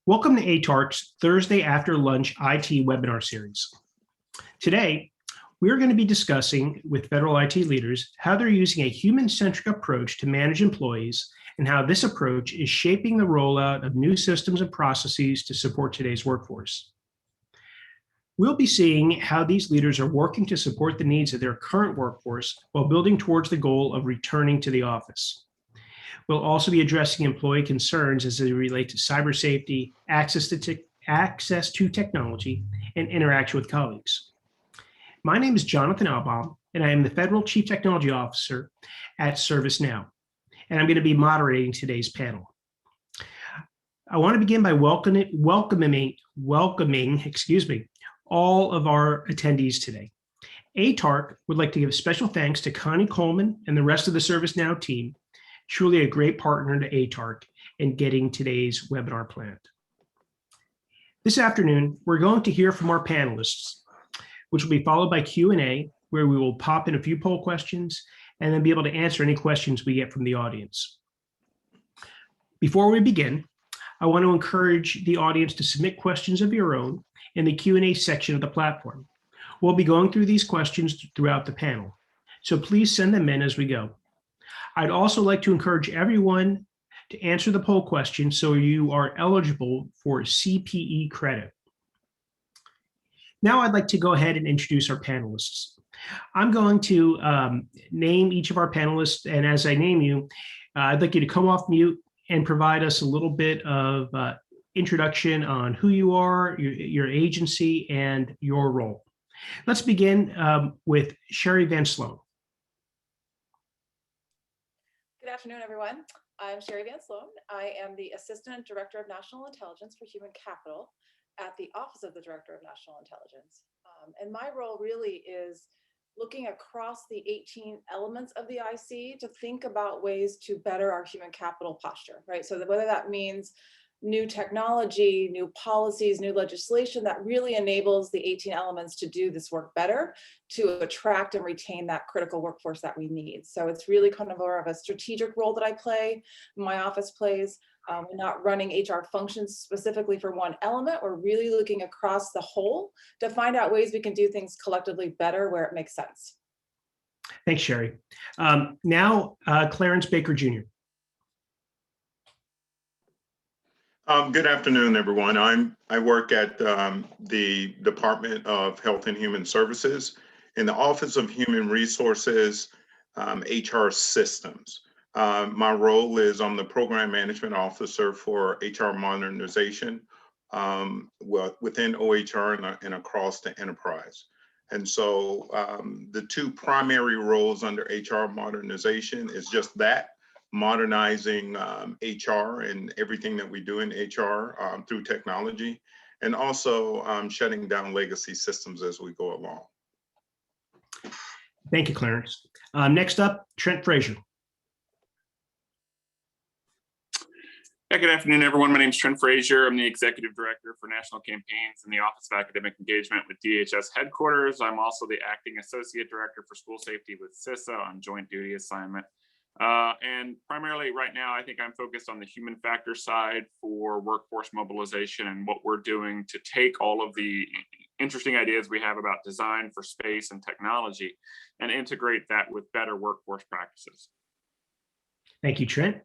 Welcome to ATARC's Thursday After Lunch IT webinar series. Today, we're going to be discussing with federal IT leaders how they're using a human-centric approach to manage employees and how this approach is shaping the rollout of new systems and processes to support today's workforce. We'll be seeing how these leaders are working to support the needs of their current workforce while building towards the goal of returning to the office. We'll also be addressing employee concerns as they relate to cyber safety, access to technology, and interaction with colleagues. My name is Jonathan Albaum, and I am the Federal Chief Technology Officer at ServiceNow, and I'm going to be moderating today's panel. I want to begin by welcoming all of our attendees today. ATARC would like to give special thanks to Connie Coleman and the rest of the ServiceNow team, truly a great partner to ATARC in getting today's webinar planned. This afternoon, we're going to hear from our panelists, which will be followed by Q&A, where we will pop in a few poll questions and then be able to answer any questions we get from the audience. Before we begin, I want to encourage the audience to submit questions of your own in the Q&A section of the platform. We'll be going through these questions throughout the panel, so please send them in as we go. I'd also like to encourage everyone to answer the poll question so you are eligible for CPE credit. Now I'd like to go ahead and introduce our panelists. I'm going to name each of our panelists, and as I name you, I'd like you to come off mute and provide us a little bit of introduction on who you are, your agency, and your role. Let's begin with Sherry Van Sloan. Good afternoon, everyone. I'm Sherry Van Sloan. I am the Assistant Director of National Intelligence for Human Capital at the Office of the Director of National Intelligence. And my role really is looking across the 18 elements of the IC to think about ways to better our human capital posture, right? So that whether that means new technology, new policies, new legislation that really enables the 18 elements to do this work better, to attract and retain that critical workforce that we need. So it's really kind of more of a strategic role that I play, my office plays. We're not running HR functions specifically for one element. We're really looking across the whole to find out ways we can do things collectively better where it makes sense. Thanks, Sherry. Now, Clarence Baker Jr. Good afternoon, everyone. I work at the Department of Health and Human Services in the Office of Human Resources, HR Systems. My role is I'm the Program Management Officer for HR Modernization within OHR and across the enterprise. And so the two primary roles under HR Modernization is just that, modernizing HR and everything that we do in HR through technology, and also shutting down legacy systems as we go along. Thank you, Clarence. Next up, Trent Frazier. Yeah, good afternoon, everyone. My name is Trent Frazier. I'm the Executive Director for National Campaigns in the Office of Academic Engagement with DHS headquarters. I'm also the Acting Associate Director for School Safety with CISA on joint duty assignment. And primarily right now, I think I'm focused on the human factor side for workforce mobilization and what we're doing to take all of the interesting ideas we have about design for space and technology and integrate that with better workforce practices. Thank you, Trent.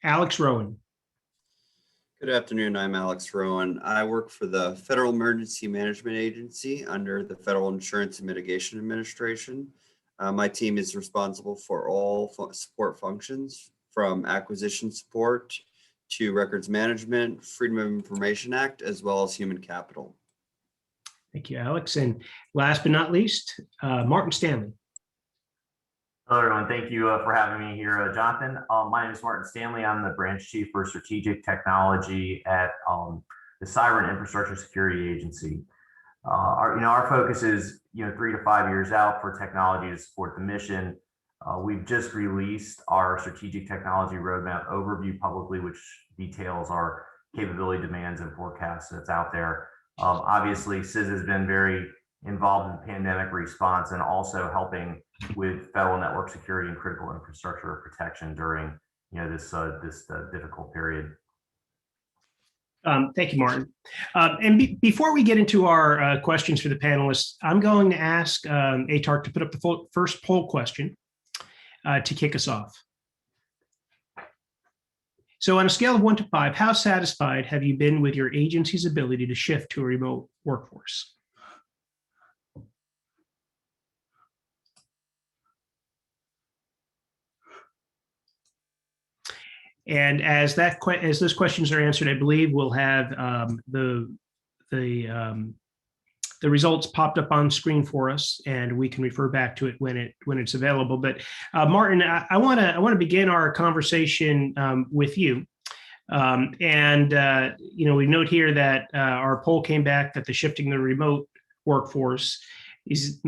Alex Rowan. Good afternoon, I'm Alex Rowan. I work for the Federal Emergency Management Agency under the Federal Insurance and Mitigation Administration. My team is responsible for all support functions from acquisition support to records management, Freedom of Information Act, as well as human capital. Thank you, Alex. And last but not least, Martin Stanley. Hello, everyone. Thank you for having me here, Jonathan. My name is Martin Stanley. I'm the branch chief for strategic technology at the Cyber and Infrastructure Security Agency. Our focus is 3 to 5 years out for technology to support the mission. We've just released our strategic technology roadmap overview publicly, which details our capability demands and forecasts that's out there. Obviously, CISA has been very involved in the pandemic response and also helping with federal network security and critical infrastructure protection during this difficult period. Thank you, Martin. Before we get into our questions for the panelists, I'm going to ask ATARC to put up the first poll question to kick us off. So on a scale of 1 to 5, how satisfied have you been with your agency's ability to shift to a remote workforce? And as those questions are answered, I believe we'll have the results popped up on screen for us, and we can refer back to it when it's available. But Martin, I want to begin our conversation with you. We note here that our poll came back that the shifting the remote workforce is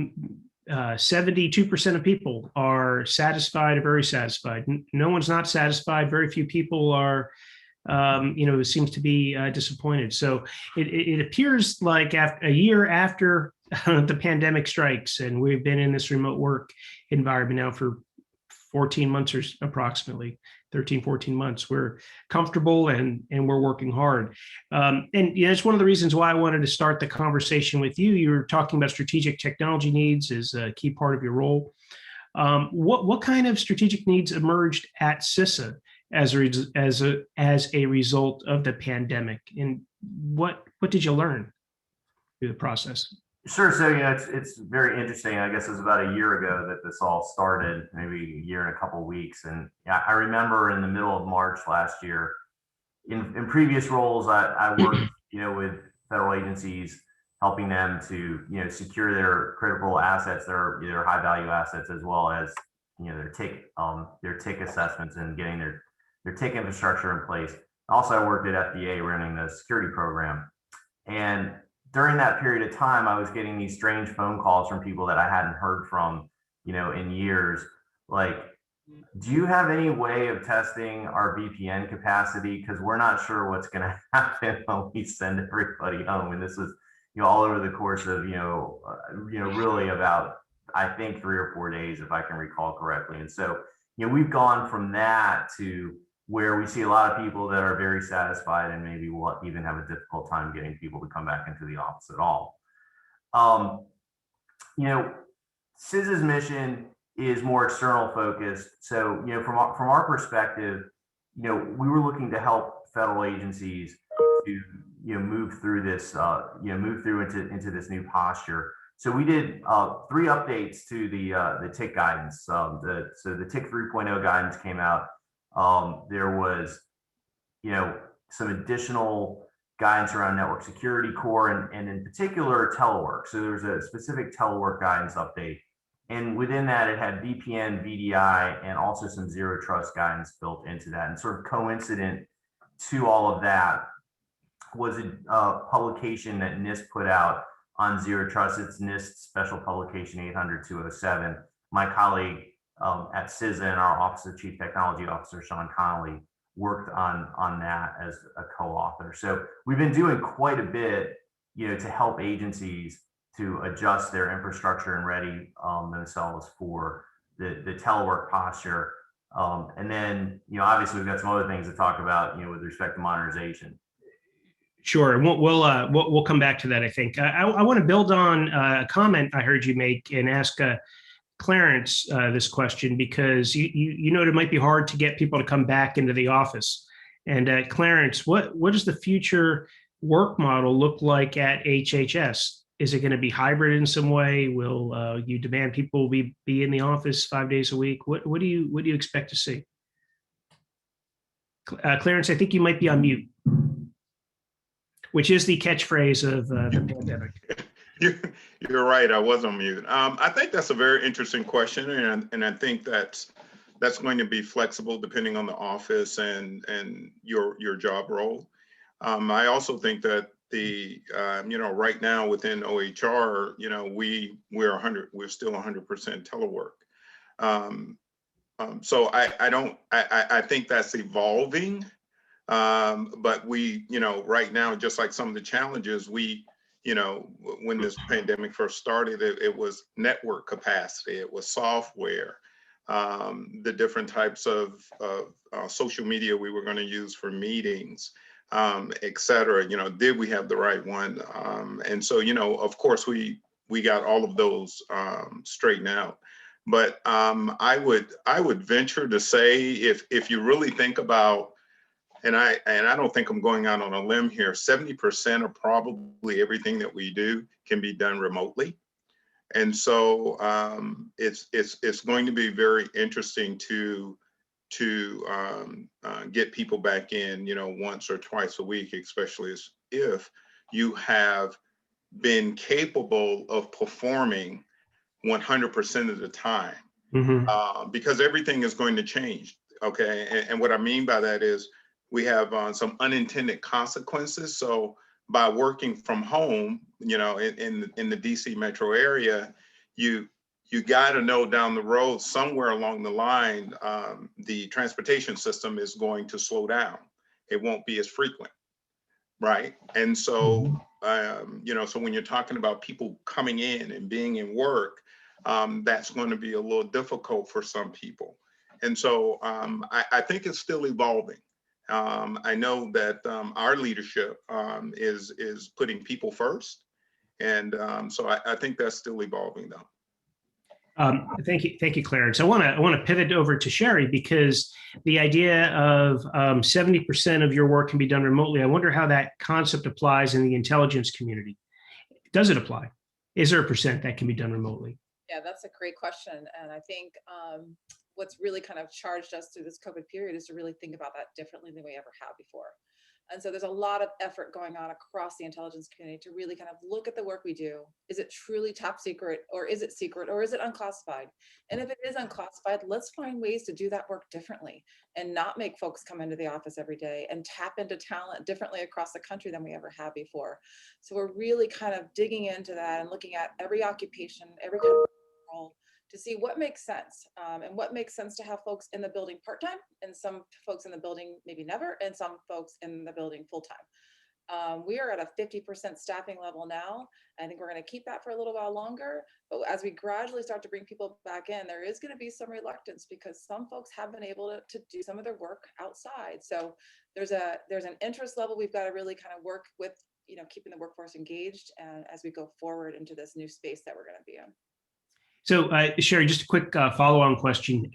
72% of people are satisfied or very satisfied. No one's not satisfied. Very few people are, seems to be disappointed. So it appears like a year after the pandemic strikes, and we've been in this remote work environment now for 14 months or approximately 13, 14 months. We're comfortable and we're working hard. It's one of the reasons why I wanted to start the conversation with you. You were talking about strategic technology needs as a key part of your role. What kind of strategic needs emerged at CISA as a result of the pandemic? And what did you learn through the process? Sure. So, it's very interesting. I guess it was about a year ago that this all started, maybe a year and a couple of weeks. And I remember in the middle of March last year, in previous roles, I worked, with federal agencies, helping them to, secure their critical assets, their high value assets, as well as, their TIC assessments and getting their TIC infrastructure in place. Also, I worked at FDA running the security program. And during that period of time, I was getting these strange phone calls from people that I hadn't heard from, in years. Like, do you have any way of testing our VPN capacity? Because we're not sure what's going to happen when we send everybody home. And this was, all over the course of, really about, I think, 3 or 4 days, if I can recall correctly. And so, we've gone from that to where we see a lot of people that are very satisfied, and maybe will even have a difficult time getting people to come back into the office at all. CISA's mission is more external focused. So, from our perspective, we were looking to help federal agencies to, move through this, into this new posture. So we did 3 updates to the TIC guidance. So the TIC 3.0 guidance came out. There was, some additional guidance around network security core and in particular telework. So there's a specific telework guidance update. And within that, it had VPN, VDI, and also some zero trust guidance built into that. And sort of coincident to all of that was a publication that NIST put out on zero trust. It's NIST special publication 800-207. My colleague at CISA and our Office of Chief Technology Officer, Sean Connolly, worked on that as a co-author. So we've been doing quite a bit, to help agencies to adjust their infrastructure and ready themselves for the telework posture. And then, obviously we've got some other things to talk about, with respect to modernization. Sure, and we'll come back to that. I think I want to build on a comment I heard you make and ask Clarence this question, because you know it might be hard to get people to come back into the office. And Clarence, what does the future work model look like at HHS? Is it going to be hybrid in some way? Will you demand people be in the office 5 days a week? What do you expect to see? Clarence, I think you might be on mute, which is the catchphrase of the pandemic. You're right. I was on mute. I think that's a very interesting question, and I think that's going to be flexible depending on the office and your job role. I also think that right now within OHR, we're still 100% telework. So I think that's evolving. But we, right now, just like some of the challenges, when this pandemic first started, it was network capacity, it was software, the different types of social media we were going to use for meetings, et cetera. Did we have the right one? And so, of course, we got all of those straightened out. But I would venture to say, if you really think about, and I don't think I'm going out on a limb here, 70% of probably everything that we do can be done remotely. And so it's going to be very interesting to get people back in, once or twice a week, especially if you have been capable of performing 100% of the time, because everything is going to change. Okay, and what I mean by that is we have some unintended consequences. So by working from home, in the DC metro area, you got to know down the road, somewhere along the line, the transportation system is going to slow down. It won't be as frequent, right? And so, so when you're talking about people coming in and being in work, that's going to be a little difficult for some people. And so I think it's still evolving. I know that our leadership is putting people first. And so I think that's still evolving, though. Thank you, Clarence. I want to pivot over to Sherry, because the idea of 70% of your work can be done remotely. I wonder how that concept applies in the intelligence community. Does it apply? Is there a percent that can be done remotely? Yeah, that's a great question. And I think what's really kind of charged us through this COVID period is to really think about that differently than we ever have before. And so there's a lot of effort going on across the intelligence community to really kind of look at the work we do. Is it truly top secret, or is it secret, or is it unclassified? And if it is unclassified, let's find ways to do that work differently and not make folks come into the office every day, and tap into talent differently across the country than we ever have before. So we're really kind of digging into that and looking at every occupation, every kind of role, to see what makes sense, and what makes sense to have folks in the building part-time, and some folks in the building maybe never, and some folks in the building full-time. We are at a 50% staffing level now. I think we're going to keep that for a little while longer, but as we gradually start to bring people back in, there is going to be some reluctance, because some folks have been able to do some of their work outside. So there's an interest level we've got to really kind of work with, keeping the workforce engaged, and as we go forward into this new space that we're going to be in. So, Sherry, just a quick follow-on question.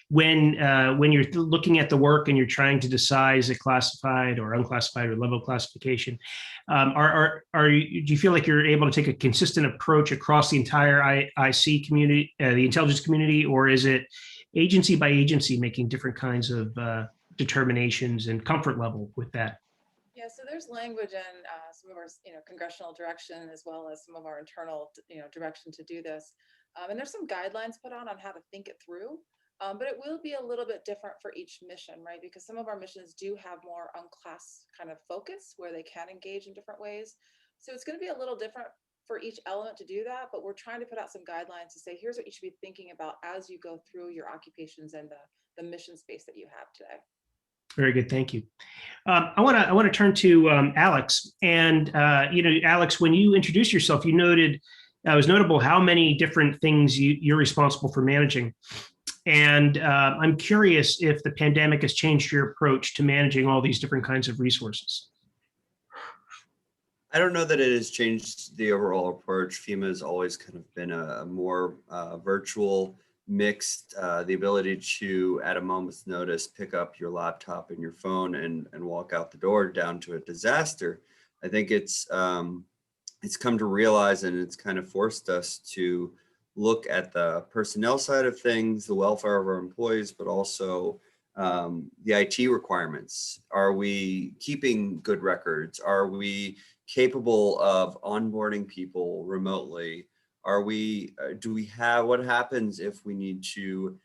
When you're looking at the work and you're trying to decide is it classified or unclassified or level of classification, do you feel like you're able to take a consistent approach across the entire IC community, the intelligence community, or is it agency by agency making different kinds of determinations and comfort level with that? Yeah, so there's language in some of our, congressional direction, as well as some of our internal, direction to do this. And there's some guidelines put on how to think it through, but it will be a little bit different for each mission, right? Because some of our missions do have more unclass kind of focus, where they can engage in different ways. So it's going to be a little different for each element to do that, but we're trying to put out some guidelines to say, here's what you should be thinking about as you go through your occupations and the mission space that you have today. Very good, thank you. I want to turn to Alex, and Alex, when you introduced yourself, you noted it was notable how many different things you're responsible for managing, and I'm curious if the pandemic has changed your approach to managing all these different kinds of resources. I don't know that it has changed the overall approach. FEMA has always kind of been a more virtual, mixed, the ability to, at a moment's notice, pick up your laptop and your phone and walk out the door down to a disaster. I think it's come to realize, and it's kind of forced us to look at the personnel side of things, the welfare of our employees, but also the IT requirements. Are we keeping good records? Are we capable of onboarding people remotely? What happens if we need to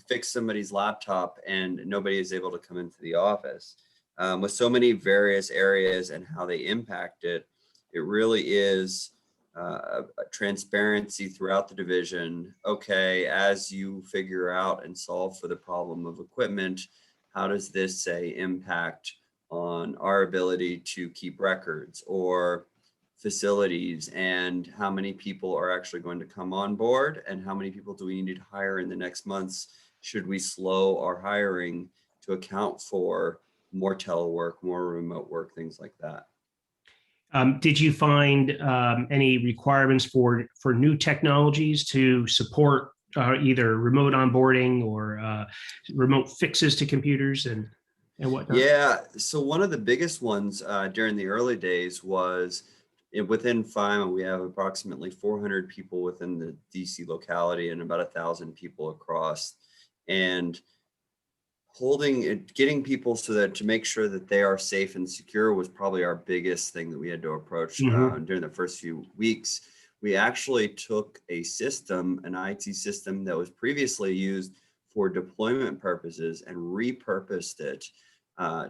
fix somebody's laptop and nobody is able to come into the office? With so many various areas and how they impact it, it really is a transparency throughout the division. Okay, as you figure out and solve for the problem of equipment, how does this say impact on our ability to keep records or facilities, and how many people are actually going to come on board, and how many people do we need to hire in the next months? Should we slow our hiring to account for more telework, more remote work, things like that. Did you find any requirements for new technologies to support either remote onboarding or remote fixes to computers and whatnot? Yeah, so one of the biggest ones during the early days was within FIMA, we have approximately 400 people within the DC locality and about 1,000 people across. And getting people so that to make sure that they are safe and secure was probably our biggest thing that we had to approach during the first few weeks. We actually took a system, an IT system that was previously used for deployment purposes, and repurposed it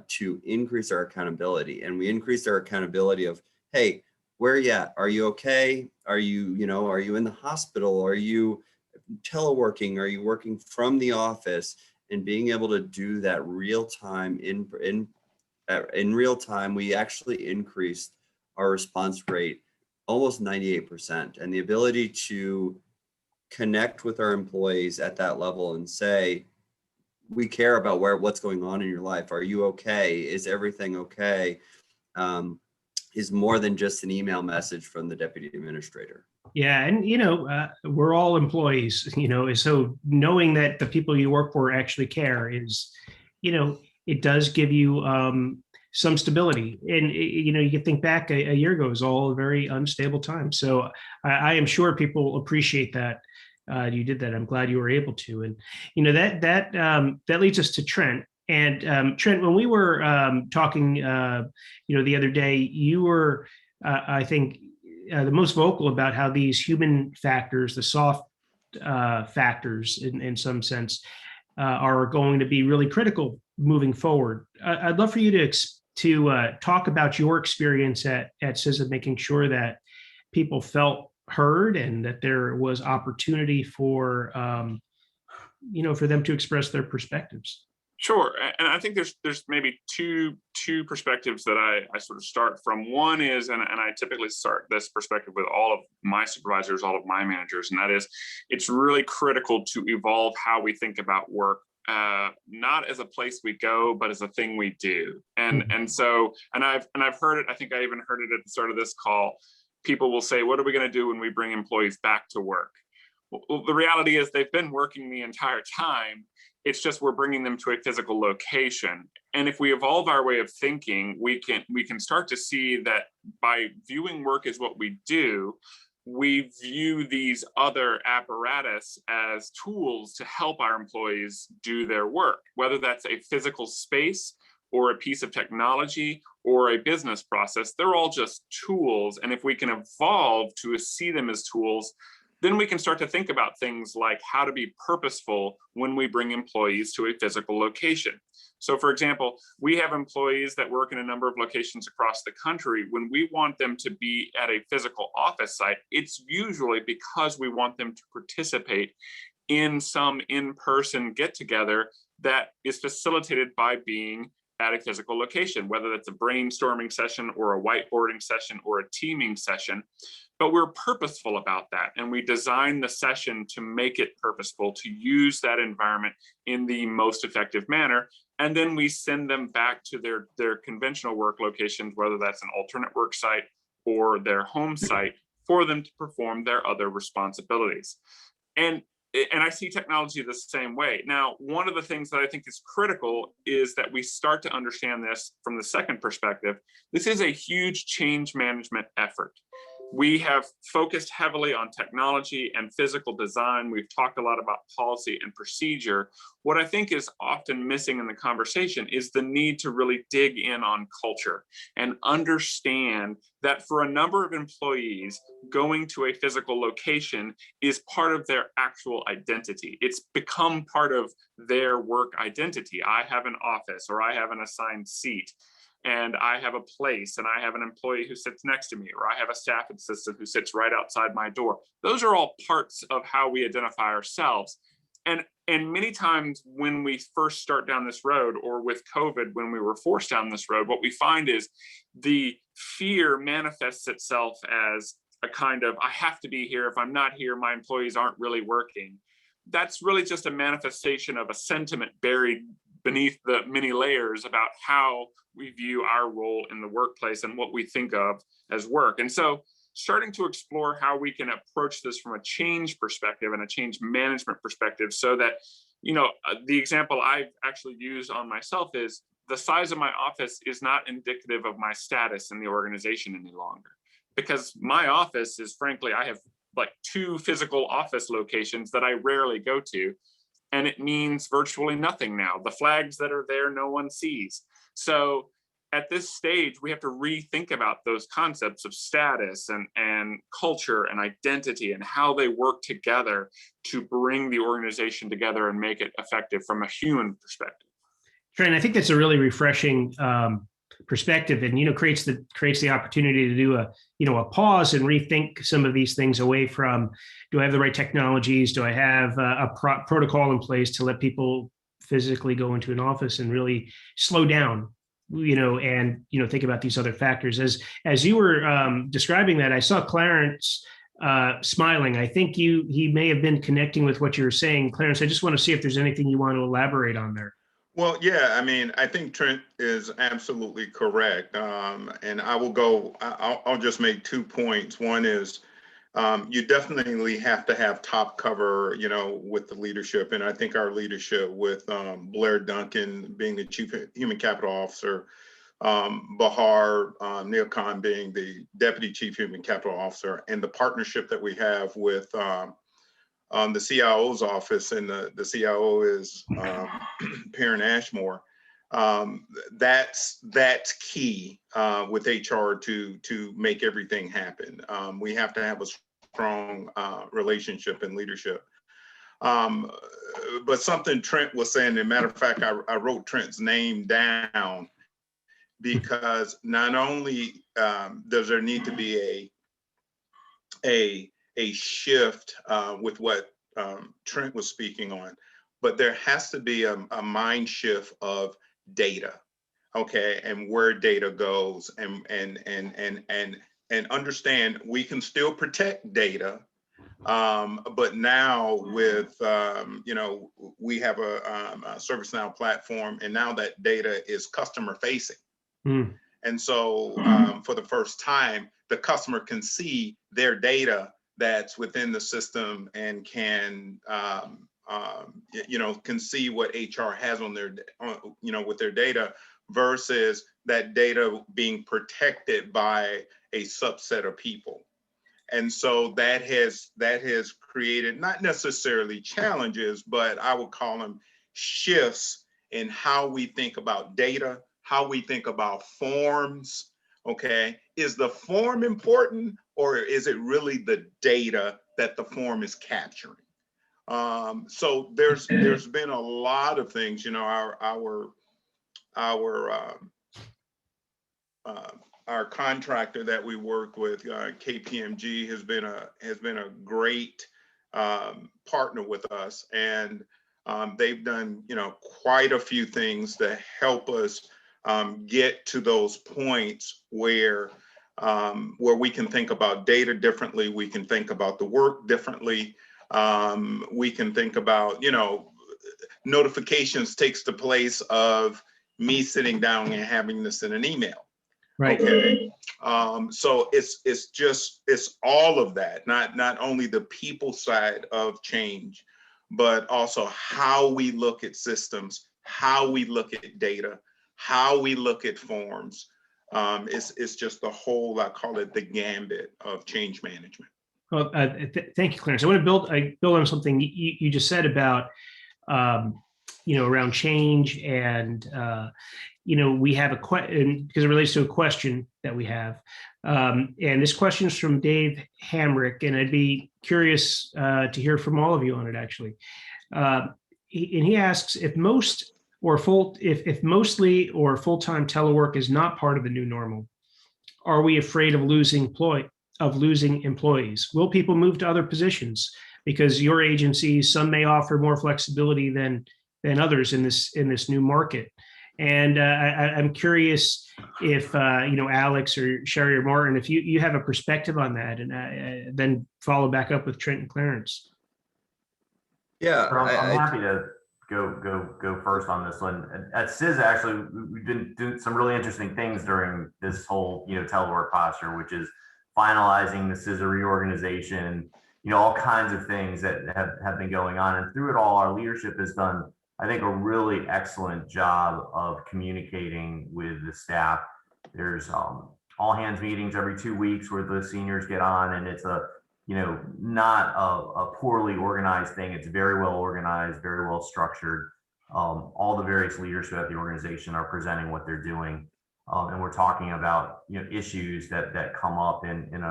to increase our accountability. And we increased our accountability of, hey, where are you at? Are you okay? Are you in the hospital? Are you teleworking? Are you working from the office? And being able to do that real time in real time, we actually increased our response rate almost 98%. And the ability to connect with our employees at that level and say, we care about what's going on in your life. Are you okay? Is everything okay? Is more than just an email message from the deputy administrator. Yeah, and we're all employees, so knowing that the people you work for actually care is, it does give you some stability. And you can think back a year ago, it was all a very unstable time. So I am sure people appreciate that you did that. I'm glad you were able to. And that leads us to Trent. And Trent, when we were talking, the other day, you were, I think, the most vocal about how these human factors, the soft factors, in some sense, are going to be really critical moving forward. I'd love for you to talk about your experience at CISA, making sure that people felt heard and that there was opportunity for for them to express their perspectives. Sure, and I think there's maybe two perspectives that I sort of start from. One is, and I typically start this perspective with all of my supervisors, all of my managers, and that is, it's really critical to evolve how we think about work, not as a place we go, but as a thing we do. And I've heard it. I think I even heard it at the start of this call. People will say, "What are we going to do when we bring employees back to work?" Well, the reality is they've been working the entire time. It's just we're bringing them to a physical location. And if we evolve our way of thinking, we can start to see that by viewing work as what we do, we view these other apparatus as tools to help our employees do their work, whether that's a physical space or a piece of technology or a business process. They're all just tools. And if we can evolve to see them as tools, then we can start to think about things like how to be purposeful when we bring employees to a physical location. So for example, we have employees that work in a number of locations across the country. When we want them to be at a physical office site, it's usually because we want them to participate in some in-person get-together that is facilitated by being at a physical location, whether that's a brainstorming session or a whiteboarding session or a teaming session. But we're purposeful about that. And we design the session to make it purposeful, to use that environment in the most effective manner. And then we send them back to their conventional work locations, whether that's an alternate work site or their home site, for them to perform their other responsibilities. And I see technology the same way. Now, one of the things that I think is critical is that we start to understand this from the second perspective. This is a huge change management effort. We have focused heavily on technology and physical design. We've talked a lot about policy and procedure. What I think is often missing in the conversation is the need to really dig in on culture and understand that for a number of employees, going to a physical location is part of their actual identity. It's become part of their work identity. I have an office, or I have an assigned seat, and I have a place, and I have an employee who sits next to me, or I have a staff assistant who sits right outside my door. Those are all parts of how we identify ourselves. And many times when we first start down this road, or with COVID, when we were forced down this road, what we find is the fear manifests itself as a kind of, I have to be here. If I'm not here, my employees aren't really working. That's really just a manifestation of a sentiment buried beneath the many layers about how we view our role in the workplace and what we think of as work. And so starting to explore how we can approach this from a change perspective and a change management perspective, so that, the example I've actually used on myself is the size of my office is not indicative of my status in the organization any longer. Because my office is, frankly, I have like 2 physical office locations that I rarely go to, and it means virtually nothing now. The flags that are there, no one sees. So at this stage, we have to rethink about those concepts of status and culture and identity and how they work together to bring the organization together and make it effective from a human perspective. Trent, I think that's a really refreshing perspective, and creates the opportunity to do a pause and rethink some of these things away from, do I have the right technologies? Do I have a protocol in place to let people physically go into an office and really slow down? And think about these other factors. As you were describing that, I saw Clarence smiling. I think he may have been connecting with what you were saying, Clarence. I just want to see if there's anything you want to elaborate on there. Well, yeah, I mean, I think Trent is absolutely correct. And I'll just make 2 points. One is you definitely have to have top cover, with the leadership. And I think our leadership with Blair Duncan being the Chief Human Capital Officer, Bahar Neil Khan being the Deputy Chief Human Capital Officer, and the partnership that we have with the CIO's office, and the CIO is Perrin Ashmore. That's key with HR to make everything happen. We have to have a strong relationship and leadership. But something Trent was saying, as a matter of fact, I wrote Trent's name down, because not only does there need to be a shift with what Trent was speaking on, but there has to be a mind shift of data, okay, and where data goes, and understand we can still protect data, but now with we have a ServiceNow platform, and now that data is customer facing. And so for the first time, the customer can see their data that's within the system, and can see what HR has on their with their data, versus that data being protected by a subset of people. And so that has created not necessarily challenges, but I would call them shifts in how we think about data, how we think about forms. Okay, is the form important, or is it really the data that the form is capturing? So there's been a lot of things. Our contractor that we work with, KPMG, has been a great partner with us, and they've done quite a few things to help us get to those points where we can think about data differently, we can think about the work differently, we can think about notifications takes the place of me sitting down and having this in an email. Right. Okay. So it's all of that, not only the people side of change, but also how we look at systems, how we look at data, how we look at forms. It's just the whole, I call it the gambit of change management. Well, thank you, Clarence. I want to build on something you just said about around change, and we have a question, because it relates to a question that we have, and this question is from Dave Hamrick, and I'd be curious to hear from all of you on it, actually. And he asks, if mostly or full-time telework is not part of the new normal, are we afraid of losing employees? Will people move to other positions? Because your agencies, some may offer more flexibility than others in this new market. And I'm curious if Alex or Sherry or Martin, if you have a perspective on that, and then follow back up with Trent and Clarence. Yeah, I'm happy to go first on this one. At CISA, actually, we've been doing some really interesting things during this whole telework posture, which is finalizing the CISA reorganization. All kinds of things that have been going on, and through it all, our leadership has done, I think, a really excellent job of communicating with the staff. There's all hands meetings every 2 weeks where the seniors get on, and it's not a poorly organized thing. It's very well organized, very well structured. All the various leaders at the organization are presenting what they're doing, and we're talking about issues that come up in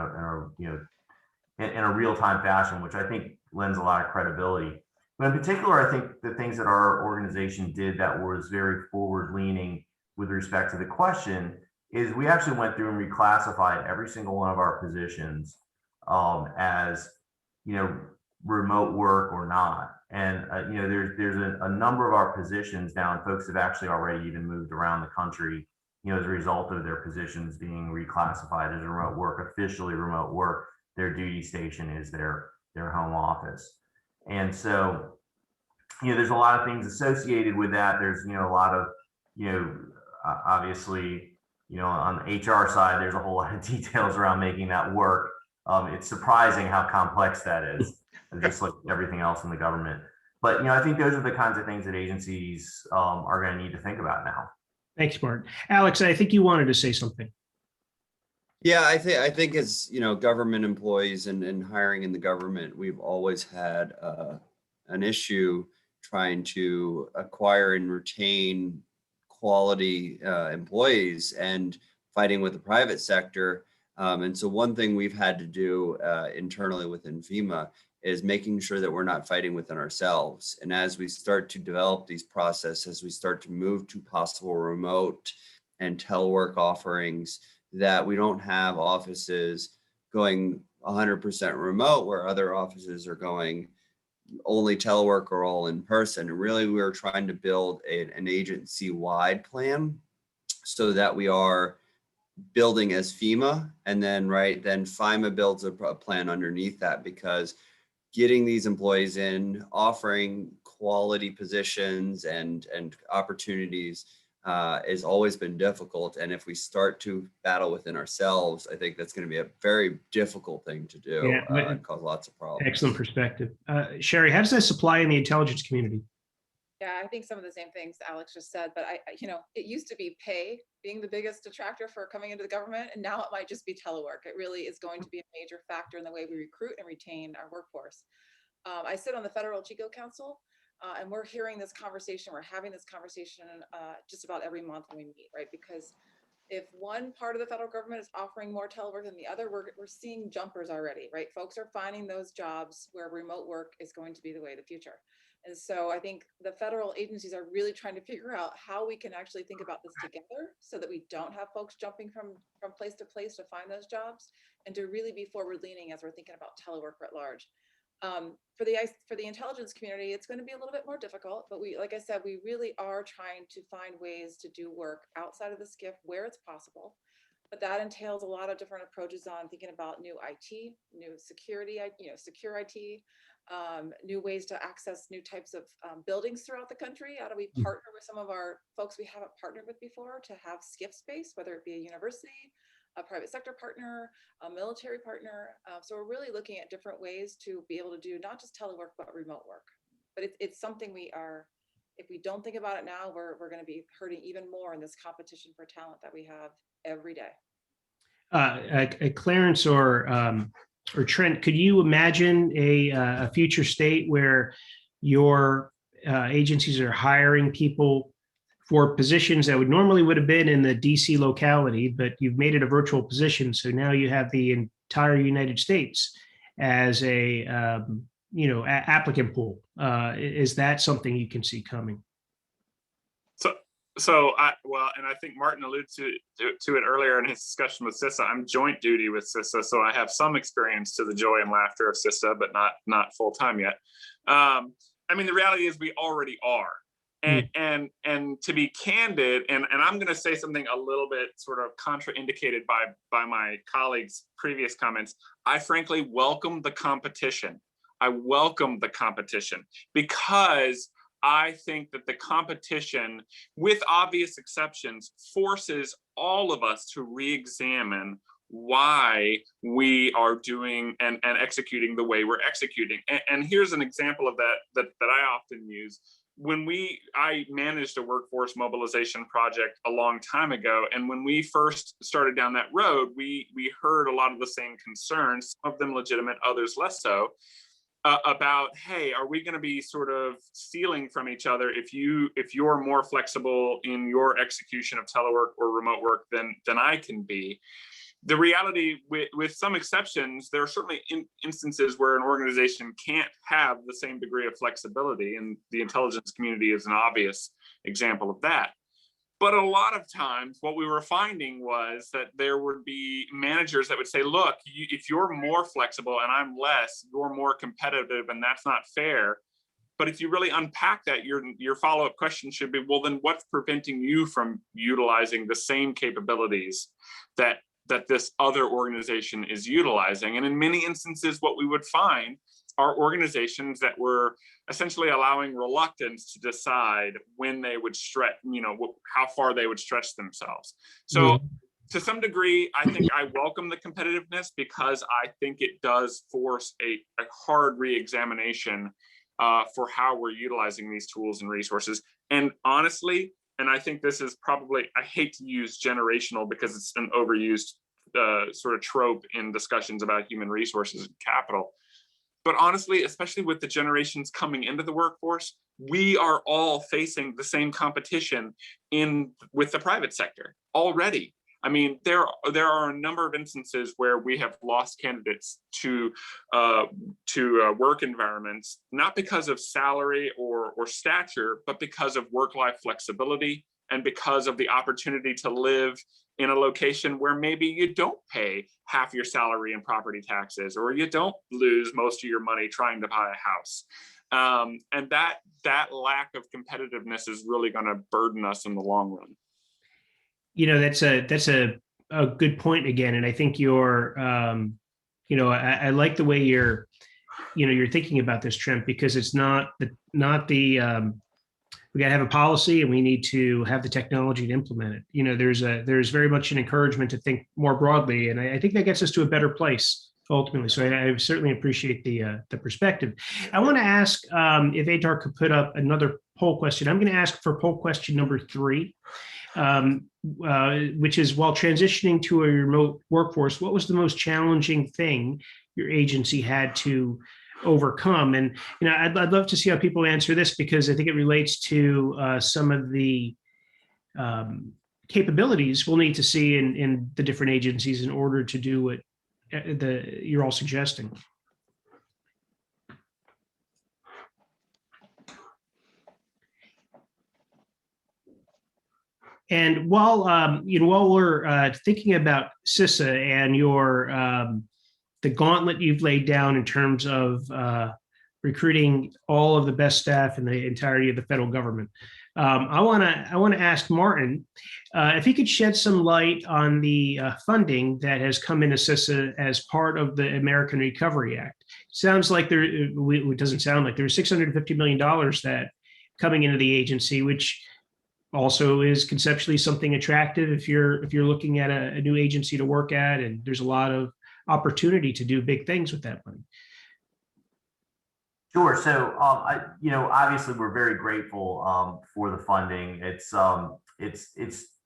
a real-time fashion, which I think lends a lot of credibility. But in particular, I think the things that our organization did that was very forward-leaning with respect to the question is we actually went through and reclassified every single one of our positions as remote work or not. And there's a number of our positions now, and folks have actually already even moved around the country as a result of their positions being reclassified as remote work, officially remote work. Their duty station is their home office. And so there's a lot of things associated with that. There's a lot of obviously on the HR side, there's a whole lot of details around making that work. It's surprising how complex that is, just like everything else in the government. But I think those are the kinds of things that agencies are going to need to think about now. Thanks, Martin. Alex, I think you wanted to say something. Yeah, I think as government employees and hiring in the government, we've always had an issue trying to acquire and retain quality employees and fighting with the private sector. And so one thing we've had to do internally within FEMA is making sure that we're not fighting within ourselves. And as we start to develop these processes, we start to move to possible remote and telework offerings, that we don't have offices going 100% remote where other offices are going only telework or all in person. And really, we're trying to build an agency-wide plan so that we are building as FEMA, and then FEMA builds a plan underneath that, because getting these employees in, offering quality positions and opportunities has always been difficult. And if we start to battle within ourselves, I think that's going to be a very difficult thing to do, and cause lots of problems. Excellent perspective. Sherry, how does that apply in the intelligence community? Yeah, I think some of the same things Alex just said, but it used to be pay being the biggest detractor for coming into the government, and now it might just be telework. It really is going to be a major factor in the way we recruit and retain our workforce. I sit on the Federal Chico Council, and we're hearing this conversation, we're having this conversation just about every month when we meet, right? Because if one part of the federal government is offering more telework than the other, we're seeing jumpers already, right? Folks are finding those jobs where remote work is going to be the way of the future. And so I think the federal agencies are really trying to figure out how we can actually think about this together so that we don't have folks jumping from place to place to find those jobs, and to really be forward leaning as we're thinking about telework at large. For the intelligence community, it's going to be a little bit more difficult, but like I said, we really are trying to find ways to do work outside of the SCIF where it's possible. But that entails a lot of different approaches on thinking about new IT, new security, secure IT, new ways to access new types of buildings throughout the country. How do we partner with some of our folks we haven't partnered with before to have SCIF space, whether it be a university, a private sector partner, a military partner. So we're really looking at different ways to be able to do not just telework, but remote work. But it's something if we don't think about it now, we're going to be hurting even more in this competition for talent that we have every day. Clarence or Trent, could you imagine a future state where your agencies are hiring people for positions that would have been in the DC locality, but you've made it a virtual position, so now you have the entire United States as a applicant pool? Is that something you can see coming? And I think Martin alluded to it earlier in his discussion with CISA. I'm joint duty with CISA, so I have some experience to the joy and laughter of CISA, but not full time yet. The reality is we already are. And to be candid, and I'm going to say something a little bit sort of contraindicated by my colleagues' previous comments. I frankly welcome the competition. I welcome the competition because I think that the competition, with obvious exceptions, forces all of us to re-examine why we are doing and executing the way we're executing. And here's an example of that I often use. When I managed a workforce mobilization project a long time ago, and when we first started down that road, we heard a lot of the same concerns, some of them legitimate, others less so, about, hey, are we going to be sort of stealing from each other if you're more flexible in your execution of telework or remote work than I can be? The reality, with some exceptions, there are certainly instances where an organization can't have the same degree of flexibility, and the intelligence community is an obvious example of that. But a lot of times what we were finding was that there would be managers that would say, look, if you're more flexible and I'm less, you're more competitive, and that's not fair. But if you really unpack that, your follow-up question should be, well, then what's preventing you from utilizing the same capabilities that this other organization is utilizing? And in many instances, what we would find are organizations that were essentially allowing reluctance to decide when they would stretch, how far they would stretch themselves. So to some degree, I think I welcome the competitiveness, because I think it does force a hard re-examination for how we're utilizing these tools and resources. And honestly, and I think this is probably, I hate to use generational because it's an overused sort of trope in discussions about human resources and capital. But honestly, especially with the generations coming into the workforce, we are all facing the same competition with the private sector already. I mean, there are a number of instances where we have lost candidates to work environments, not because of salary or stature, but because of work-life flexibility, and because of the opportunity to live in a location where maybe you don't pay half your salary in property taxes, or you don't lose most of your money trying to buy a house. And that lack of competitiveness is really going to burden us in the long run. That's a good point again. And I think I like the way you're thinking about this, Trent, because it's not the we got to have a policy, and we need to have the technology to implement it. There's very much an encouragement to think more broadly, and I think that gets us to a better place ultimately. So I certainly appreciate the perspective. I want to ask if Adar could put up another poll question. I'm going to ask for poll question number 3, which is, while transitioning to a remote workforce, what was the most challenging thing your agency had to overcome? And I'd love to see how people answer this, because I think it relates to some of the capabilities we'll need to see in the different agencies in order to do what you're all suggesting. And while we're thinking about CISA and the gauntlet you've laid down in terms of recruiting all of the best staff in the entirety of the federal government, I want to ask Martin if he could shed some light on the funding that has come into CISA as part of the American Recovery Act. It doesn't sound like there's $650 million that coming into the agency, which also is conceptually something attractive if you're looking at a new agency to work at, and there's a lot of opportunity to do big things with that money. Sure. So, obviously we're very grateful for the funding. It's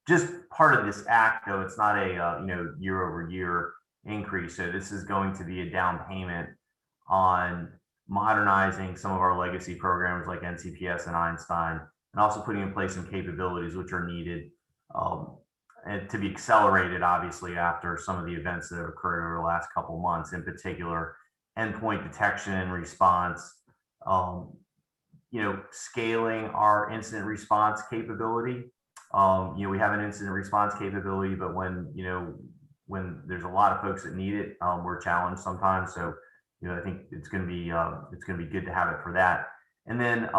just part of this act, though. It's not a year over year increase. So this is going to be a down payment on modernizing some of our legacy programs like NCPS and Einstein, and also putting in place some capabilities which are needed and to be accelerated, obviously, after some of the events that have occurred over the last couple of months, in particular, endpoint detection and response, scaling our incident response capability. We have an incident response capability, but when there's a lot of folks that need it, we're challenged sometimes. So, I think it's going to be good to have it for that. And then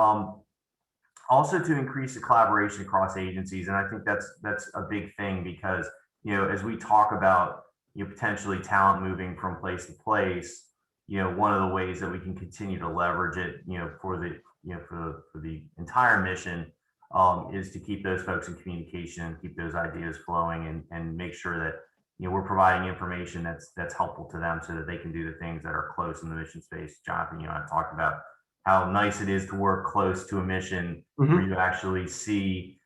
also to increase the collaboration across agencies. And I think that's a big thing, because, as we talk about, potentially talent moving from place to place, one of the ways that we can continue to leverage it, for the, for the entire mission is to keep those folks in communication, keep those ideas flowing, and make sure that we're providing information that's helpful to them so that they can do the things that are close in the mission space. Jonathan, I've talked about how nice it is to work close to a mission where you actually see,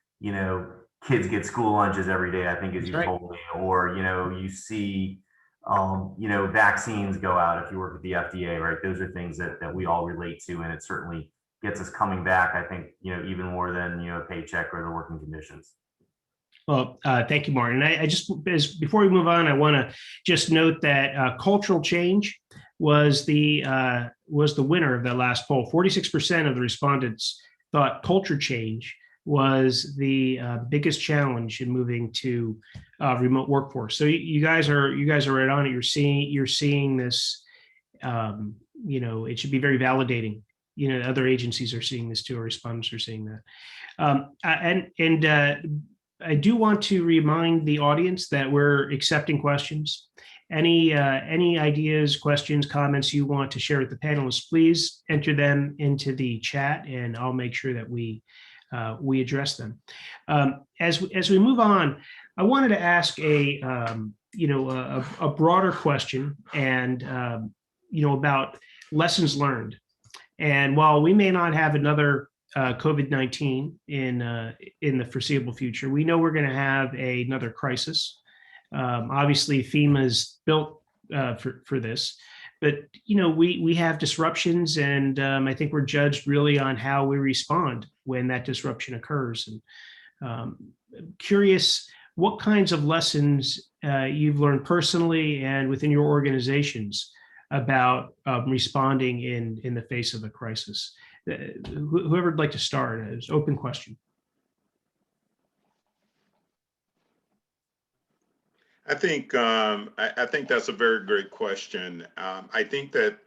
kids get school lunches every day, I think, as you told me, or, you see, vaccines go out if you work at the FDA, right? Those are things that we all relate to, and it certainly gets us coming back, I think, even more than, a paycheck or the working conditions. Well, thank you, Martin. I just, before we move on, I want to just note that cultural change was the winner of that last poll. 46% of the respondents thought culture change was the biggest challenge in moving to remote workforce. So you guys are right on it. You're seeing this. It should be very validating. Other agencies are seeing this too. Our respondents are seeing that. I do want to remind the audience that we're accepting questions. Any ideas, questions, comments you want to share with the panelists, please enter them into the chat, and I'll make sure that we address them. As we move on, I wanted to ask a broader question, and about lessons learned. And while we may not have another COVID-19 in the foreseeable future, we know we're going to have another crisis. Obviously, FEMA is built for this, but we have disruptions, and I think we're judged really on how we respond when that disruption occurs. And curious what kinds of lessons you've learned personally and within your organizations about responding in the face of a crisis. Whoever would like to start, it's an open question. I think that's a very great question. I think that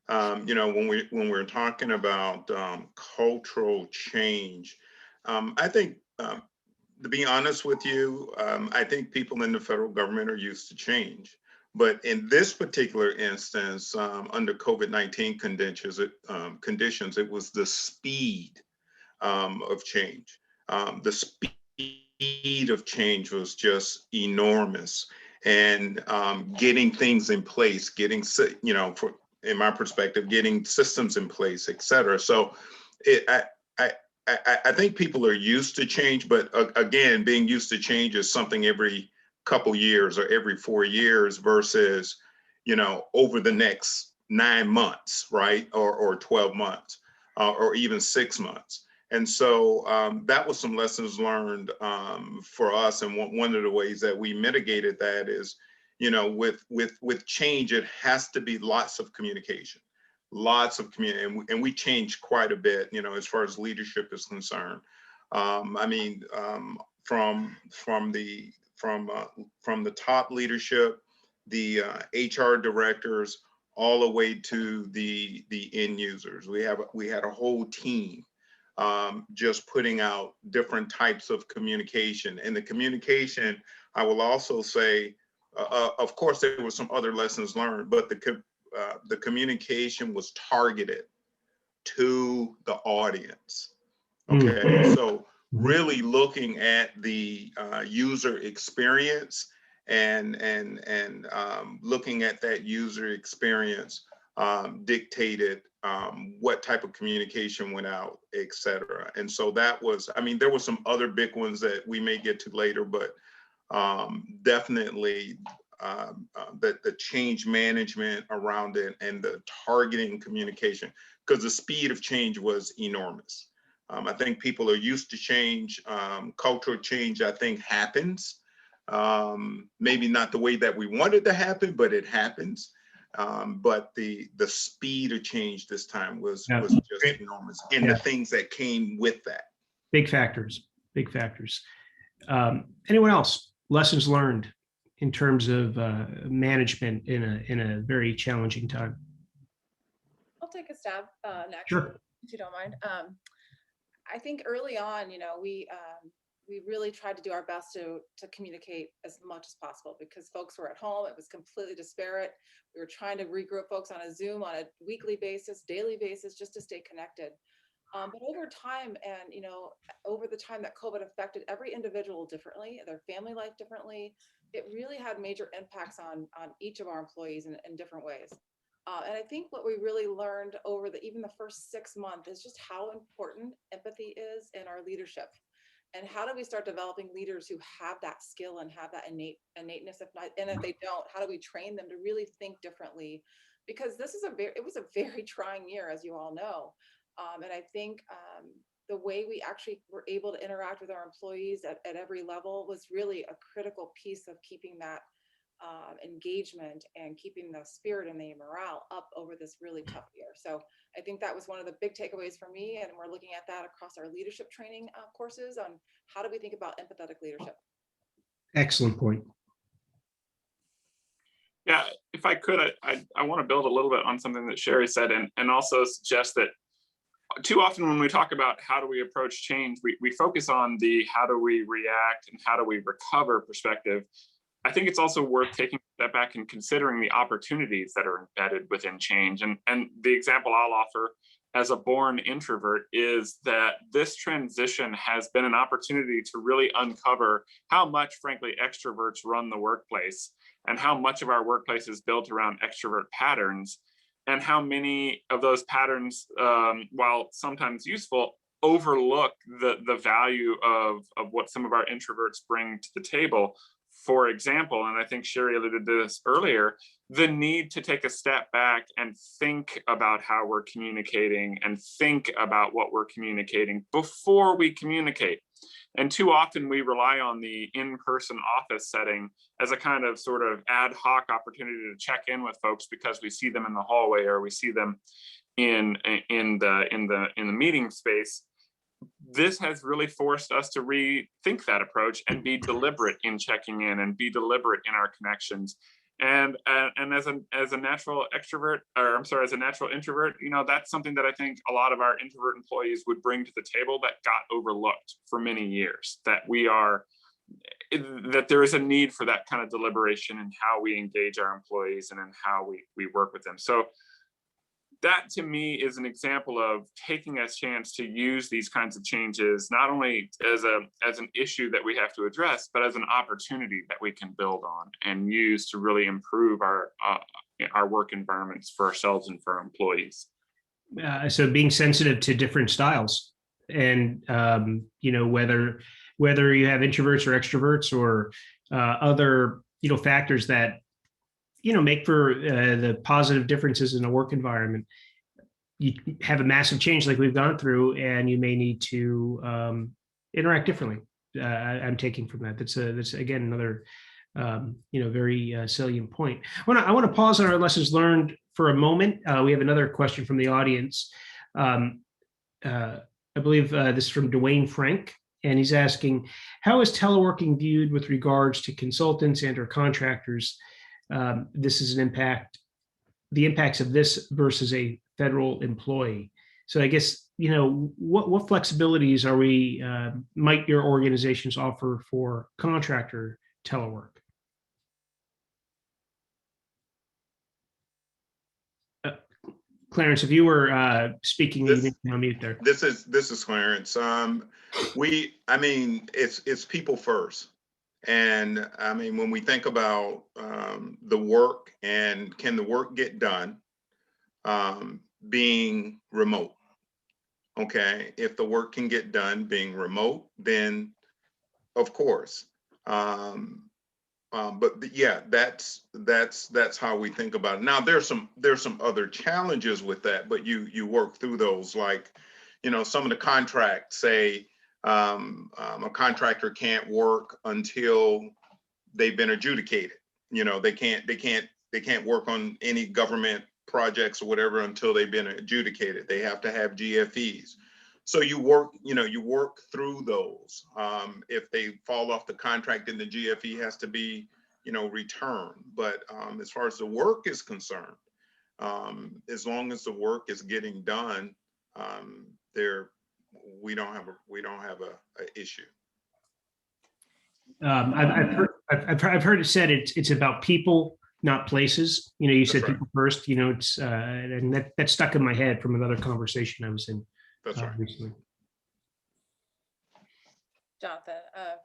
when we're talking about cultural change, I think to be honest with you, I think people in the federal government are used to change. But in this particular instance, under COVID-19 conditions, it was the speed of change. The speed of change was just enormous, and getting things in place, in my perspective, getting systems in place, et cetera. So I think people are used to change, but again, being used to change is something every couple years or every 4 years versus, over the next 9 months, right? Or 12 months, or even 6 months. And so that was some lessons learned for us. And one of the ways that we mitigated that is, with change, it has to be lots of communication, and we changed quite a bit, as far as leadership is concerned. From the top leadership, the HR directors, all the way to the end users. We had a whole team just putting out different types of communication. And the communication, I will also say, of course, there were some other lessons learned, but the communication was targeted to the audience. Okay, so really looking at the user experience and looking at that user experience dictated what type of communication went out, et cetera. And so that was, there were some other big ones that we may get to later, but definitely the change management around it and the targeting communication, because the speed of change was enormous. I think people are used to change. Cultural change, I think, happens. Maybe not the way that we want it to happen, but it happens. But the speed of change this time was just enormous, and the things that came with that. Big factors. Anyone else? Lessons learned in terms of management in a very challenging time. I'll take a stab next, Sure. if you don't mind. I think early on, we really tried to do our best to communicate as much as possible, because folks were at home. It was completely disparate. We were trying to regroup folks on a Zoom on a weekly basis, daily basis, just to stay connected. But over time, and over the time that COVID affected every individual differently, their family life differently, it really had major impacts on each of our employees in different ways. And I think what we really learned over even the first 6 months is just how important empathy is in our leadership. And how do we start developing leaders who have that skill and have that innateness? If they don't, how do we train them to really think differently? Because it was a very trying year, as you all know. And I think the way we actually were able to interact with our employees at every level was really a critical piece of keeping that engagement and keeping the spirit and the morale up over this really tough year. So I think that was one of the big takeaways for me. And we're looking at that across our leadership training courses on how do we think about empathetic leadership. Excellent point. Yeah, if I could, I want to build a little bit on something that Sherry said, and also suggest that too often when we talk about how do we approach change, we focus on the how do we react and how do we recover perspective. I think it's also worth taking a step back and considering the opportunities that are embedded within change. And the example I'll offer as a born introvert is that this transition has been an opportunity to really uncover how much, frankly, extroverts run the workplace and how much of our workplace is built around extrovert patterns, and how many of those patterns, while sometimes useful, overlook the value of what some of our introverts bring to the table. For example, and I think Sherry alluded to this earlier, the need to take a step back and think about how we're communicating and think about what we're communicating before we communicate. And too often we rely on the in-person office setting as a kind of sort of ad hoc opportunity to check in with folks because we see them in the hallway or we see them in the meeting space. This has really forced us to rethink that approach and be deliberate in checking in and be deliberate in our connections. And as a natural extrovert, or I'm sorry, as a natural introvert, that's something that I think a lot of our introvert employees would bring to the table that got overlooked for many years. That there is a need for that kind of deliberation in how we engage our employees and in how we work with them. So that to me is an example of taking a chance to use these kinds of changes, not only as an issue that we have to address, but as an opportunity that we can build on and use to really improve our work environments for ourselves and for our employees. So being sensitive to different styles, and whether you have introverts or extroverts or other factors that make for the positive differences in a work environment. You have a massive change like we've gone through, and you may need to interact differently. I'm taking from that. That's again another very salient point. I want to pause on our lessons learned for a moment. We have another question from the audience. I believe this is from Dwayne Frank, and he's asking, how is teleworking viewed with regards to consultants and or contractors? This is the impacts of this versus a federal employee. So I guess, what flexibilities might your organizations offer for contractor telework? Clarence, if you were speaking, you need to unmute there. This is Clarence. It's people first. And when we think about the work and can the work get done being remote? Okay, if the work can get done being remote, then of course. But yeah, that's how we think about it. Now there's some other challenges with that, but you work through those. Like, some of the contracts say a contractor can't work until they've been adjudicated. They can't work on any government projects or whatever until they've been adjudicated. They have to have GFEs. So you work through those. If they fall off the contract, then the GFE has to be, returned. But as far as the work is concerned, as long as the work is getting done, we don't have a issue. I've heard it said it's about people, not places. You said people first. It's and that stuck in my head from another conversation I was in. That's right. Recently. Jonathan,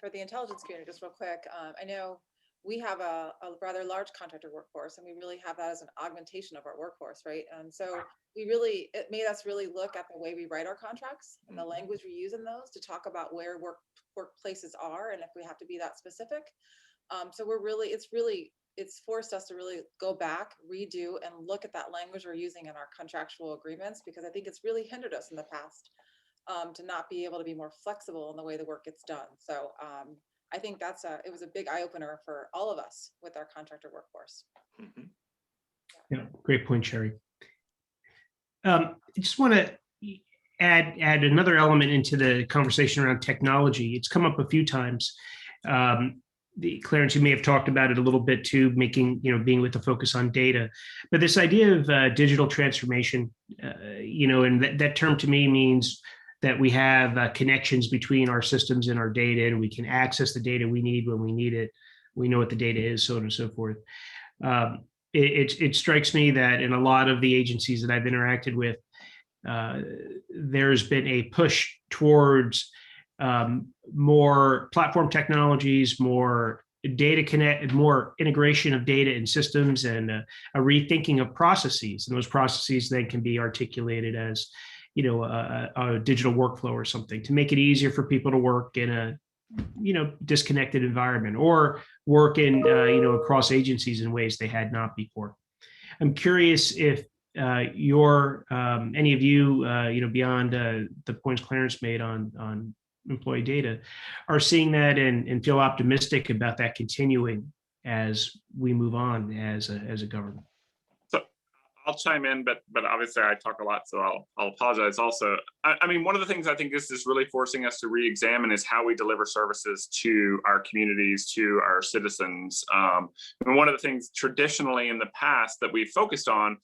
for the intelligence community, just real quick, I know we have a rather large contractor workforce, and we really have that as an augmentation of our workforce, right? And so it made us really look at the way we write our contracts and the language we use in those to talk about where workplaces are and if we have to be that specific. So it's forced us to really go back, redo, and look at that language we're using in our contractual agreements, because I think it's really hindered us in the past to not be able to be more flexible in the way the work gets done. So I think it was a big eye opener for all of us with our contractor workforce. Mhm. Yeah, great point, Sherry. I just want to add another element into the conversation around technology. It's come up a few times. Clarence, you may have talked about it a little bit too, being with the focus on data, but this idea of digital transformation, and that term to me means that we have connections between our systems and our data, and we can access the data we need when we need it. We know what the data is, so on and so forth. It strikes me that in a lot of the agencies that I've interacted with, there's been a push towards more platform technologies, more more integration of data and systems, and a rethinking of processes. And those processes then can be articulated as, a digital workflow or something to make it easier for people to work in a, disconnected environment, or work in, across agencies in ways they had not before. I'm curious if any of you, beyond the points Clarence made on employee data, are seeing that and feel optimistic about that continuing as we move on as a government. So I'll chime in, but obviously I talk a lot, so I'll apologize also. I mean, one of the things I think this is really forcing us to re-examine is how we deliver services to our communities, to our citizens. And one of the things traditionally in the past that we focused on,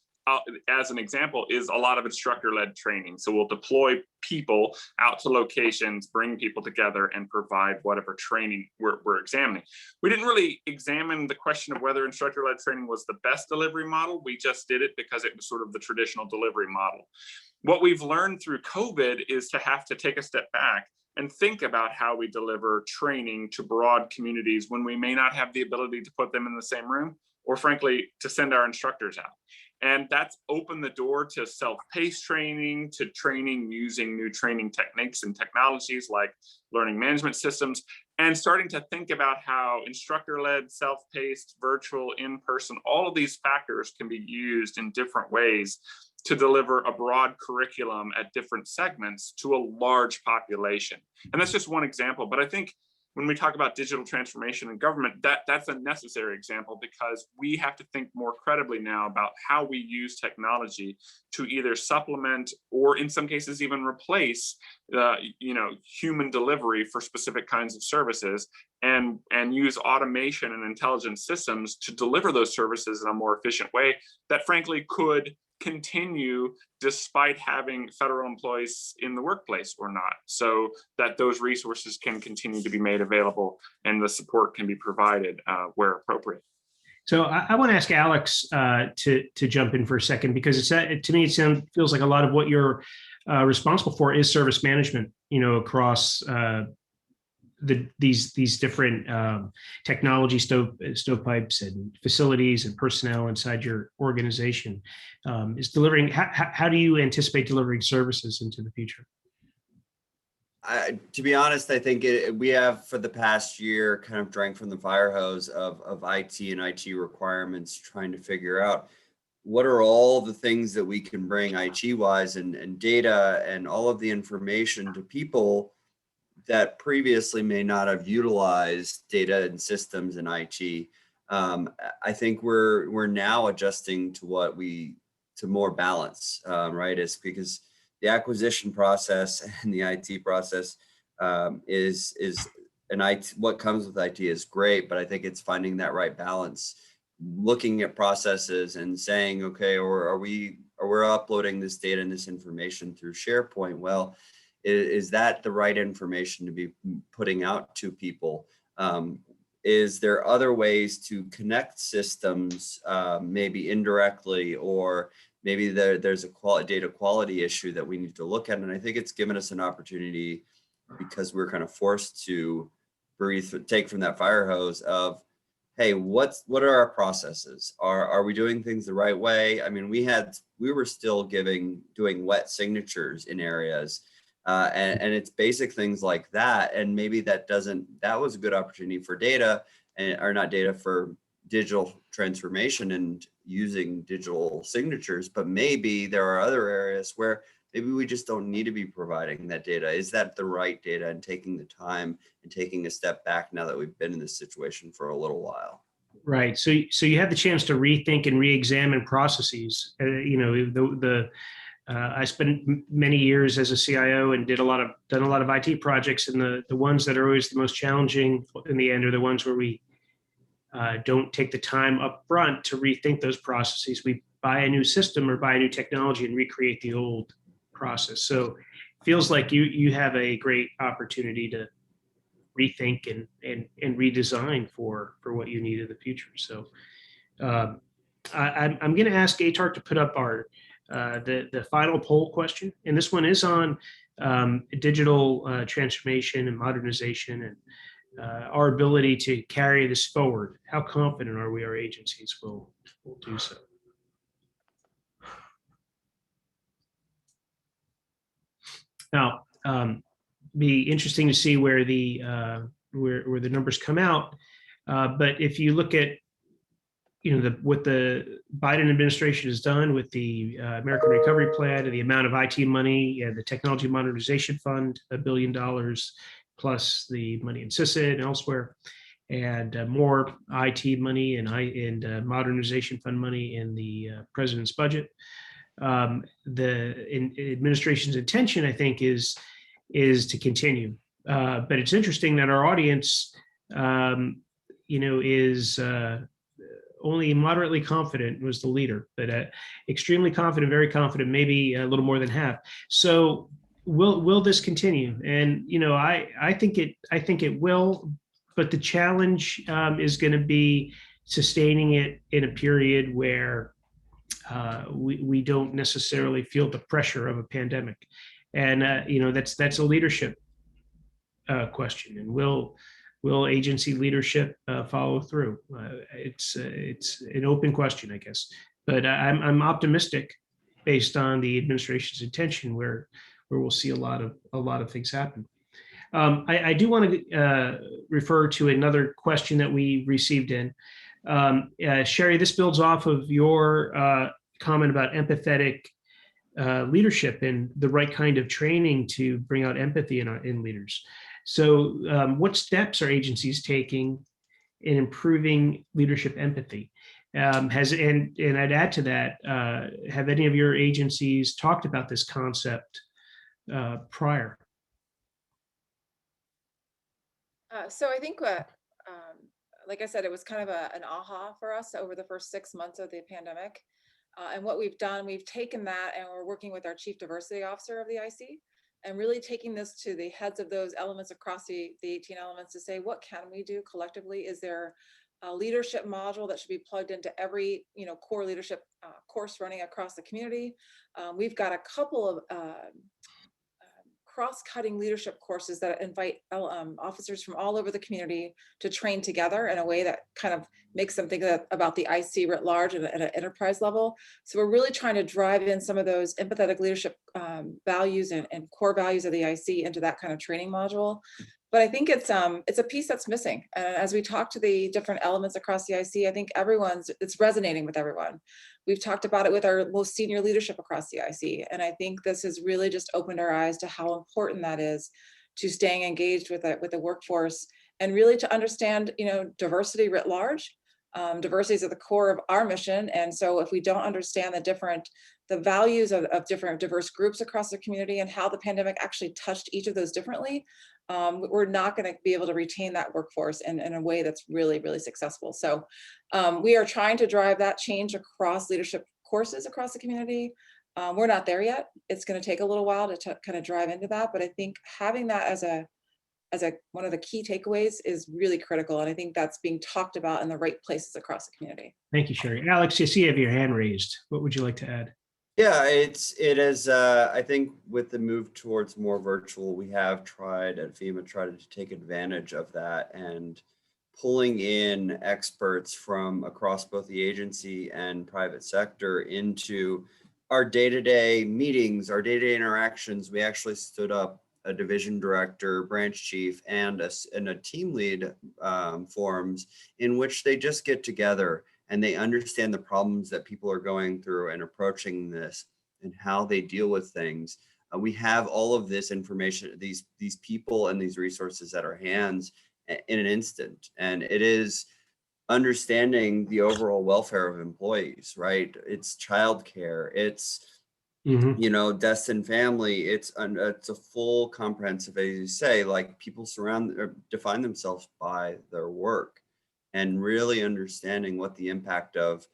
as an example, is a lot of instructor-led training. So we'll deploy people out to locations, bring people together, and provide whatever training we're examining. We didn't really examine the question of whether instructor-led training was the best delivery model. We just did it because it was sort of the traditional delivery model. What we've learned through COVID is to have to take a step back and think about how we deliver training to broad communities when we may not have the ability to put them in the same room, or frankly, to send our instructors out. And that's opened the door to self-paced training, to training using new training techniques and technologies like learning management systems, and starting to think about how instructor-led, self-paced, virtual, in-person, all of these factors can be used in different ways to deliver a broad curriculum at different segments to a large population. And that's just one example, but I think when we talk about digital transformation in government, that's a necessary example, because we have to think more credibly now about how we use technology to either supplement, or in some cases even replace, human delivery for specific kinds of services, and use automation and intelligent systems to deliver those services in a more efficient way that frankly could continue despite having federal employees in the workplace or not, so that those resources can continue to be made available and the support can be provided where appropriate. So I want to ask Alex to jump in for a second, because to me it feels like a lot of what you're responsible for is service management, across these different technology stovepipes and facilities and personnel inside your organization. Is delivering. How do you anticipate delivering services into the future? To be honest, I think we have for the past year kind of drank from the fire hose of IT and IT requirements, trying to figure out what are all the things that we can bring IT-wise and data and all of the information to people that previously may not have utilized data and systems in IT. I think we're now adjusting to more balance, right? It's because the acquisition process and the IT process is what comes with IT is great, but I think it's finding that right balance, looking at processes and saying, okay, or we're uploading this data and this information through SharePoint. Well, is that the right information to be putting out to people? Is there other ways to connect systems, maybe indirectly, or maybe there's a data quality issue that we need to look at. And I think it's given us an opportunity, because we're kind of forced to take from that fire hose of, hey, what are our processes? Are we doing things the right way? I mean, we were still doing wet signatures in areas, and it's basic things like that. And maybe that was a good opportunity for data, or not data, for digital transformation and using digital signatures. But maybe there are other areas where maybe we just don't need to be providing that data. Is that the right data? And taking the time and taking a step back now that we've been in this situation for a little while. Right. So you had the chance to rethink and re-examine processes. I spent many years as a CIO and done a lot of IT projects, and the ones that are always the most challenging in the end are the ones where we don't take the time up front to rethink those processes. We buy a new system or buy a new technology and recreate the old process. So it feels like you have a great opportunity to rethink and redesign for what you need in the future. So I'm going to ask ATARC to put up the final poll question, and this one is on digital transformation and modernization and our ability to carry this forward. How confident are we our agencies will do so? Now, be interesting to see where the numbers come out. But if you look at what the Biden administration has done with the American Recovery Plan and the amount of IT money and the Technology Modernization Fund, $1 billion, plus the money in CISA and elsewhere, and more IT money and modernization fund money in the president's budget. The administration's intention, I think, is to continue. But it's interesting that our audience, is only moderately confident was the leader, but extremely confident, very confident, maybe a little more than half. So will this continue? And I think it will, but the challenge is going to be sustaining it in a period where we don't necessarily feel the pressure of a pandemic. And that's a leadership question. And will agency leadership follow through? It's an open question, I guess. But I'm optimistic based on the administration's intention, where we'll see a lot of things happen. I do want to refer to another question that we received in. Sherry, this builds off of your comment about empathetic leadership and the right kind of training to bring out empathy in leaders. So what steps are agencies taking in improving leadership empathy? And I'd add to that, have any of your agencies talked about this concept prior? So I think, like I said, it was kind of an aha for us over the first 6 months of the pandemic. And what we've done, we've taken that and we're working with our Chief Diversity Officer of the IC and really taking this to the heads of those elements across the 18 elements to say, what can we do collectively? Is there a leadership module that should be plugged into every core leadership course running across the community? We've got a couple of cross-cutting leadership courses that invite officers from all over the community to train together in a way that kind of makes them think about the IC writ large at an enterprise level. So we're really trying to drive in some of those empathetic leadership values and core values of the IC into that kind of training module. But I think it's a piece that's missing. And as we talk to the different elements across the IC, I think it's resonating with everyone. We've talked about it with our most senior leadership across the IC. And I think this has really just opened our eyes to how important that is to staying engaged with the workforce and really to understand, diversity writ large. Diversity is at the core of our mission. And so if we don't understand the values of different diverse groups across the community and how the pandemic actually touched each of those differently, we're not going to be able to retain that workforce in a way that's really, really successful. So we are trying to drive that change across leadership courses across the community. We're not there yet. It's going to take a little while to kind of drive into that. But I think having that as one of the key takeaways is really critical. And I think that's being talked about in the right places across the community. Thank you, Sherry. Alex, you see you have your hand raised. What would you like to add? Yeah, it is. I think with the move towards more virtual, we have tried at FEMA tried to take advantage of that and pulling in experts from across both the agency and private sector into our day-to-day meetings, our day-to-day interactions. We actually stood up a division director, branch chief, and a team lead forums in which they just get together and they understand the problems that people are going through and approaching this and how they deal with things. We have all of this information, these people and these resources at our hands in an instant. And it is understanding the overall welfare of employees, right? It's childcare, it's deaths and family. It's a full comprehensive, as you say, like people surround or define themselves by their work. And really understanding what the impact of,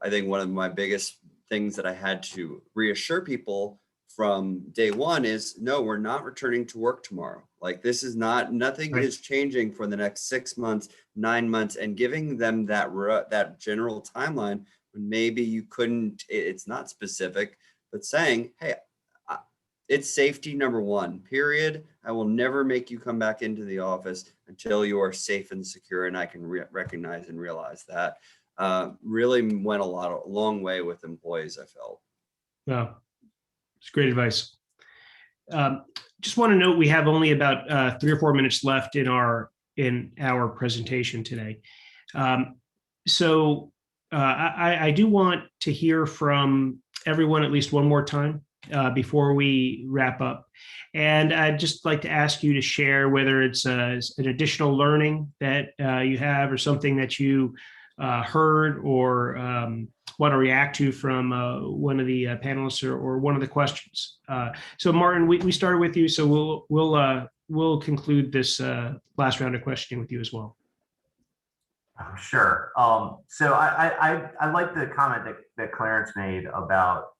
I think one of my biggest things that I had to reassure people from day one is, no, we're not returning to work tomorrow. Like this is not, nothing Right. is changing for the next 6 months, 9 months, and giving them that general timeline when maybe you couldn't, it's not specific, but saying, hey, it's safety number one, period. I will never make you come back into the office until you are safe and secure. And I can recognize and realize that really went a long way with employees, I felt. Wow, it's great advice. Just want to note we have only about 3 or 4 minutes left in our presentation today. So I do want to hear from everyone at least one more time before we wrap up. And I'd just like to ask you to share whether it's an additional learning that you have or something that you heard or want to react to from one of the panelists or one of the questions. So Martin, we started with you, so we'll conclude this last round of questioning with you as well. Sure. So I like the comment that Clarence made about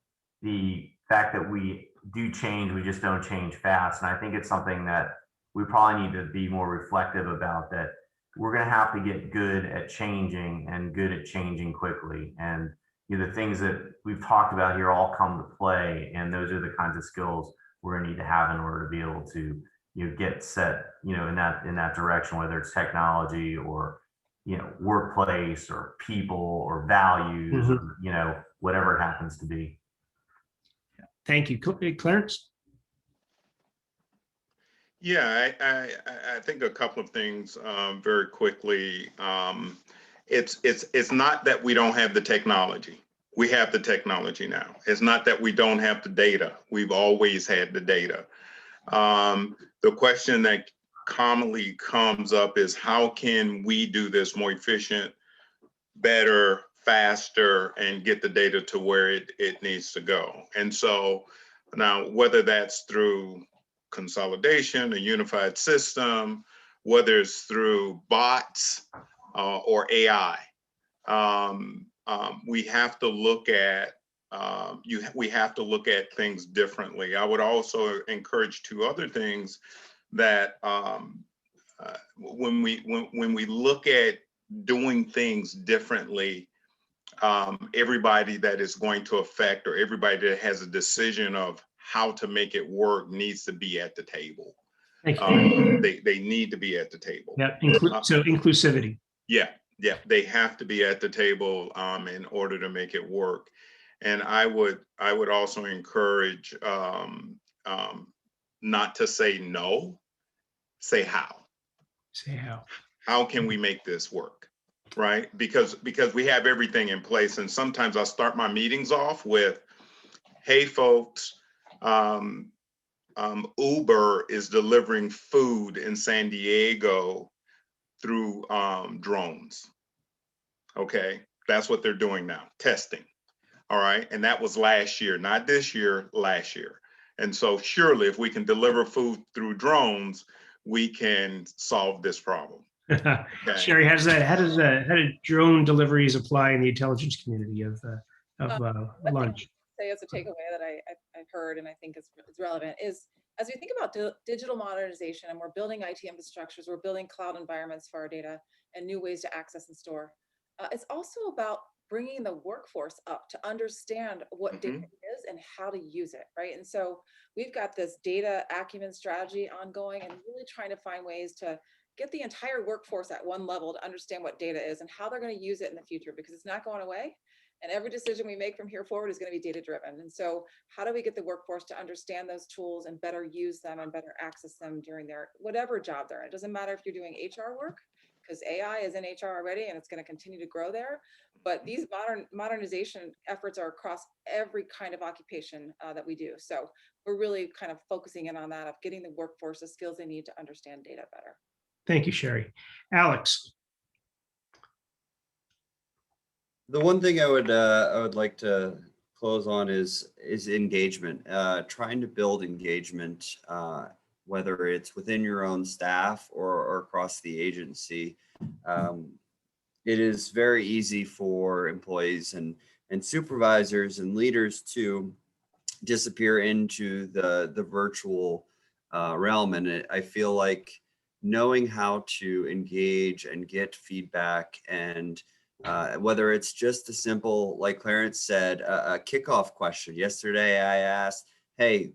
the fact that we do change, we just don't change fast. And I think it's something that we probably need to be more reflective about, that we're going to have to get good at changing and good at changing quickly. And the things that we've talked about here all come to play. And those are the kinds of skills we're going to need to have in order to be able to get set in that direction, whether it's technology or workplace or people or values, or, whatever it happens to be. Thank you. Clarence? Yeah, I think a couple of things very quickly. It's not that we don't have the technology. We have the technology now. It's not that we don't have the data. We've always had the data. The question that commonly comes up is, how can we do this more efficient, better, faster, and get the data to where it needs to go? And so now, whether that's through consolidation, a unified system, whether it's through bots or AI, we have to look at we have to look at things differently. I would also encourage 2 other things that when we look at doing things differently, everybody that is going to affect, or everybody that has a decision of how to make it work, needs to be at the table. Thank you. They need to be at the table. Yeah, so inclusivity. Yeah, they have to be at the table in order to make it work. And I would also encourage not to say no, say how. Say how. How can we make this work? Right? Because we have everything in place. And sometimes I start my meetings off with, hey folks, Uber is delivering food in San Diego through drones. Okay, that's what they're doing now, testing. All right, and that was last year, not this year, last year. And so surely if we can deliver food through drones, we can solve this problem. Okay. Sherry, how do drone deliveries apply in the intelligence community of lunch? Say as a takeaway that I've heard and I think is relevant is, as we think about digital modernization and we're building IT infrastructures, we're building cloud environments for our data and new ways to access and store. It's also about bringing the workforce up to understand what data and how to use it, right? And so we've got this data acumen strategy ongoing and really trying to find ways to get the entire workforce at one level to understand what data is and how they're going to use it in the future, because it's not going away. And every decision we make from here forward is going to be data driven. And so how do we get the workforce to understand those tools and better use them and better access them during their whatever job they're in? It doesn't matter if you're doing HR work, because AI is in HR already and it's going to continue to grow there. But these modernization efforts are across every kind of occupation that we do. So we're really kind of focusing in on that, of getting the workforce the skills they need to understand data better. Thank you, Sherry. Alex. The one thing I would like to close on is engagement. Trying to build engagement, whether it's within your own staff or across the agency. It is very easy for employees and supervisors and leaders to disappear into the virtual realm, and I feel like knowing how to engage and get feedback, and whether it's just a simple, like Clarence said, a kickoff question. Yesterday I asked, hey,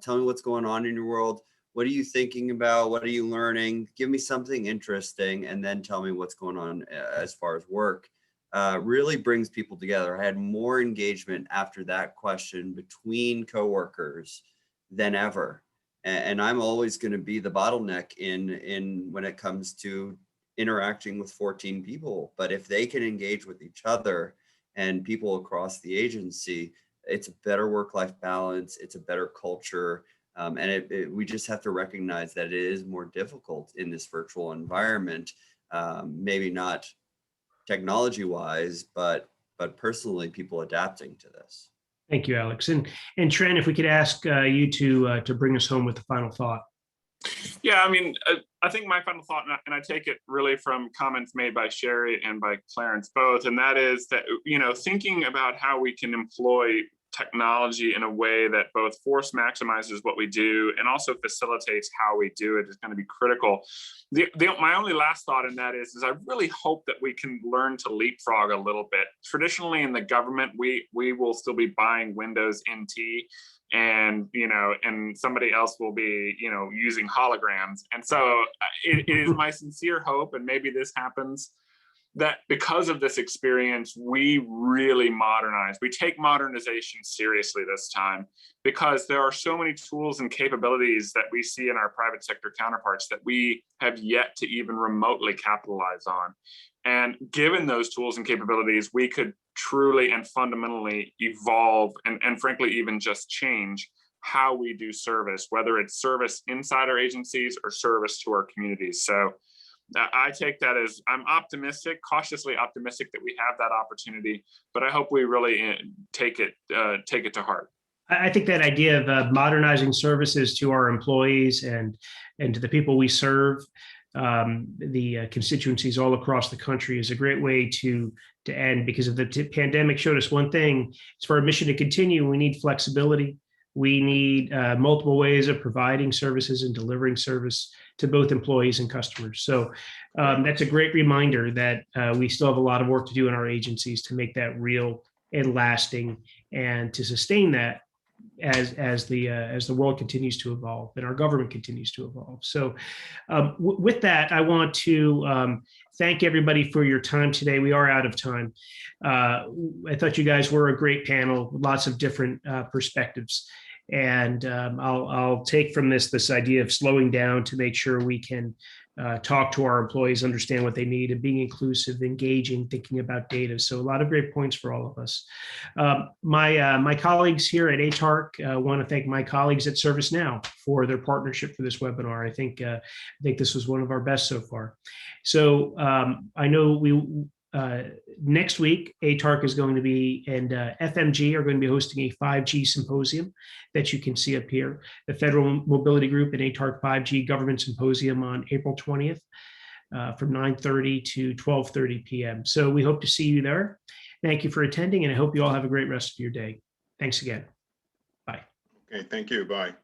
tell me what's going on in your world. What are you thinking about? What are you learning? Give me something interesting, and then tell me what's going on as far as work. Really brings people together. I had more engagement after that question between coworkers than ever. And I'm always going to be the bottleneck in when it comes to interacting with 14 people. But if they can engage with each other and people across the agency, it's a better work-life balance. It's a better culture. And we just have to recognize that it is more difficult in this virtual environment. Maybe not technology-wise, but personally, people adapting to this. Thank you, Alex. And Trent, if we could ask you to bring us home with the final thought. Yeah, I mean, I think my final thought, and I take it really from comments made by Sherry and by Clarence both, and that is that, thinking about how we can employ technology in a way that both force maximizes what we do and also facilitates how we do it is going to be critical. My only last thought in that is I really hope that we can learn to leapfrog a little bit. Traditionally in the government, we will still be buying Windows NT, and and somebody else will be using holograms. And so it is my sincere hope, and maybe this happens, that because of this experience, we really modernize. We take modernization seriously this time, because there are so many tools and capabilities that we see in our private sector counterparts that we have yet to even remotely capitalize on. And given those tools and capabilities, we could truly and fundamentally evolve and frankly, even just change how we do service, whether it's service inside our agencies or service to our communities. So I take that as, I'm optimistic, cautiously optimistic that we have that opportunity, but I hope we really take it to heart. I think that idea of modernizing services to our employees and to the people we serve, the constituencies all across the country, is a great way to end, because if the pandemic showed us one thing, it's for our mission to continue, we need flexibility. We need multiple ways of providing services and delivering service to both employees and customers. So that's a great reminder that we still have a lot of work to do in our agencies to make that real and lasting, and to sustain that as the world continues to evolve and our government continues to evolve. So with that, I want to thank everybody for your time today. We are out of time. I thought you guys were a great panel, lots of different perspectives. And I'll take from this idea of slowing down to make sure we can talk to our employees, understand what they need, and being inclusive, engaging, thinking about data. So a lot of great points for all of us. My colleagues here at ATARC want to thank my colleagues at ServiceNow for their partnership for this webinar. I think this was one of our best so far. So I know next week, ATARC is going to be, and FMG are going to be hosting a 5G symposium that you can see up here. The Federal Mobility Group and ATARC 5G Government Symposium on April 20th from 9:30 to 12:30 p.m. So we hope to see you there. Thank you for attending, and I hope you all have a great rest of your day. Thanks again. Bye. Okay, thank you. Bye.